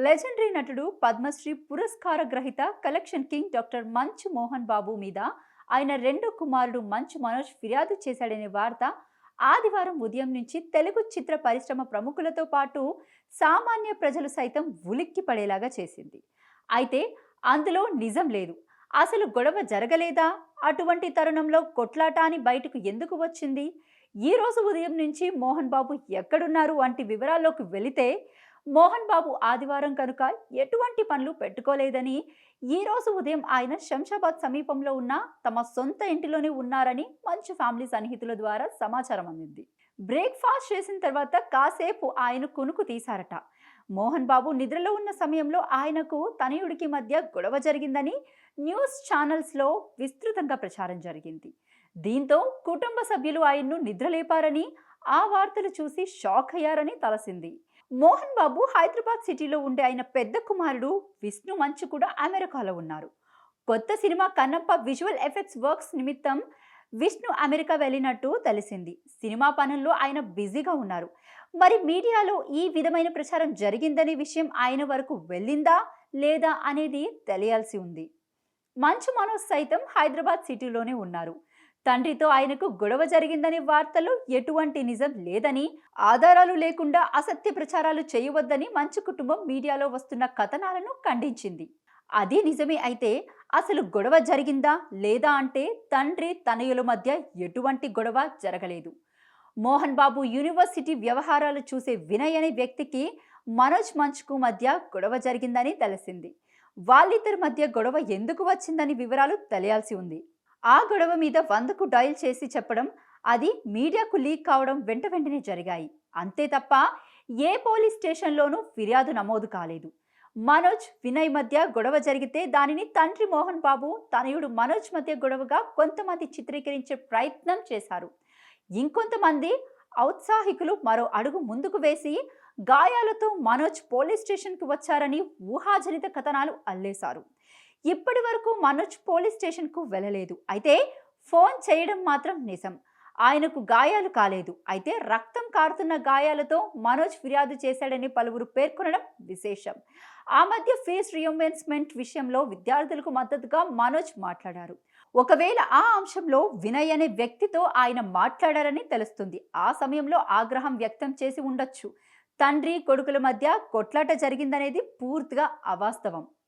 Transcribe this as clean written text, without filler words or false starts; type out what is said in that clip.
Legendary నటుడు పద్మశ్రీ పురస్కార గ్రహీత కలెక్షన్ కింగ్ డాక్టర్ మంచు మోహన్ బాబు మీద ఆయన రెండో కుమారుడు మంచు మనోజ్ ఫిర్యాదు చేశాడనే వార్త ఆదివారం ఉదయం నుంచి తెలుగు చిత్ర పరిశ్రమ ప్రముఖులతో పాటు సామాన్య ప్రజలు సైతం ఉలిక్కి పడేలాగా చేసింది. అయితే అందులో నిజం లేదు. అసలు గొడవ జరగలేదా? అటువంటి తరుణంలో కొట్లాట అని బయటకు ఎందుకు వచ్చింది? ఈ రోజు ఉదయం నుంచి మోహన్ బాబు ఎక్కడున్నారు వంటి వివరాల్లోకి వెళితే, మోహన్ బాబు ఆదివారం కనుక ఎటువంటి పనులు పెట్టుకోలేదని, ఈ రోజు ఉదయం ఆయన శంషాబాద్ సమీపంలో ఉన్న తమ సొంత ఇంటిలోనే ఉన్నారని మంచు ఫ్యామిలీ సన్నిహితుల ద్వారా సమాచారం అందింది. బ్రేక్ఫాస్ట్ చేసిన తర్వాత కాసేపు ఆయన కునుకు తీశారట. మోహన్ బాబు నిద్రలో ఉన్న సమయంలో ఆయనకు తనయుడికి మధ్య గొడవ జరిగిందని న్యూస్ ఛానల్స్లో విస్తృతంగా ప్రచారం జరిగింది. దీంతో కుటుంబ సభ్యులు ఆయన్ను నిద్రలేపారని, ఆ వార్తలు చూసి షాక్ అయ్యారని తలసింది. మోహన్ బాబు హైదరాబాద్ సిటీలో ఉండే ఆయన పెద్ద కుమారుడు విష్ణు మంచు కూడా అమెరికాలో ఉన్నారు. కొత్త cinema Kannappa visual effects works నిమిత్తం విష్ణు అమెరికా వెళ్ళినట్టు తెలిసింది. సినిమా పనుల్లో ఆయన బిజీగా ఉన్నారు. మరి మీడియాలో ఈ విధమైన ప్రచారం జరిగిందనే విషయం ఆయన వరకు వెళ్ళిందా లేదా అనేది తెలియాల్సి ఉంది. మంచు మనోజ్ సైతం హైదరాబాద్ సిటీలోనే ఉన్నారు. తండ్రితో ఆయనకు గొడవ జరిగిందనే వార్తలు ఎటువంటి నిజం లేదని, ఆధారాలు లేకుండా అసత్య ప్రచారాలు చేయవద్దని మంచు కుటుంబం మీడియాలో వస్తున్న కథనాలను ఖండించింది. అది నిజమే అయితే అసలు గొడవ జరిగిందా లేదా అంటే తండ్రి తనయుల మధ్య ఎటువంటి గొడవ జరగలేదు. మోహన్ బాబు యూనివర్సిటీ వ్యవహారాలు చూసే వినయ్ అనే వ్యక్తికి మనోజ్ మంచుకు మధ్య గొడవ జరిగిందని తెలిసింది. వాళ్ళిద్దరి మధ్య గొడవ ఎందుకు వచ్చిందని వివరాలు తెలియాల్సి ఉంది. ఆ గొడవ మీద 100కు డయల్ చేసి చెప్పడం, అది మీడియాకు లీక్ కావడం వెంట వెంటనే జరిగాయి. అంతే తప్ప ఏ పోలీస్ స్టేషన్లోనూ ఫిర్యాదు నమోదు కాలేదు. మనోజ్ వినయ్ మధ్య గొడవ జరిగితే దానిని తండ్రి మోహన్ బాబు తనయుడు మనోజ్ మధ్య గొడవగా కొంతమంది చిత్రీకరించే ప్రయత్నం చేశారు. ఇంకొంతమంది ఔత్సాహికులు మరో అడుగు ముందుకు వేసి గాయాలతో మనోజ్ పోలీస్ స్టేషన్కి వచ్చారని ఊహాజనిత కథనాలు అల్లేశారు. ఇప్పటి వరకు మనోజ్ పోలీస్ స్టేషన్కు వెళ్ళలేదు. అయితే ఫోన్ చేయడం మాత్రం నిజం. ఆయనకు గాయాలు కాలేదు. అయితే రక్తం కారుతున్న గాయాలతో మనోజ్ ఫిర్యాదు చేశాడని పలువురు పేర్కొనడం విశేషం. ఆ మధ్య ఫేస్ రియంబర్స్మెంట్ విషయంలో విద్యార్థులకు మద్దతుగా మనోజ్ మాట్లాడారు. ఒకవేళ ఆ అంశంలో వినయ్ అనే వ్యక్తితో ఆయన మాట్లాడారని తెలుస్తుంది. ఆ సమయంలో ఆగ్రహం వ్యక్తం చేసి ఉండొచ్చు. తండ్రి కొడుకుల మధ్య కొట్లాట జరిగిందనేది పూర్తిగా అవాస్తవం.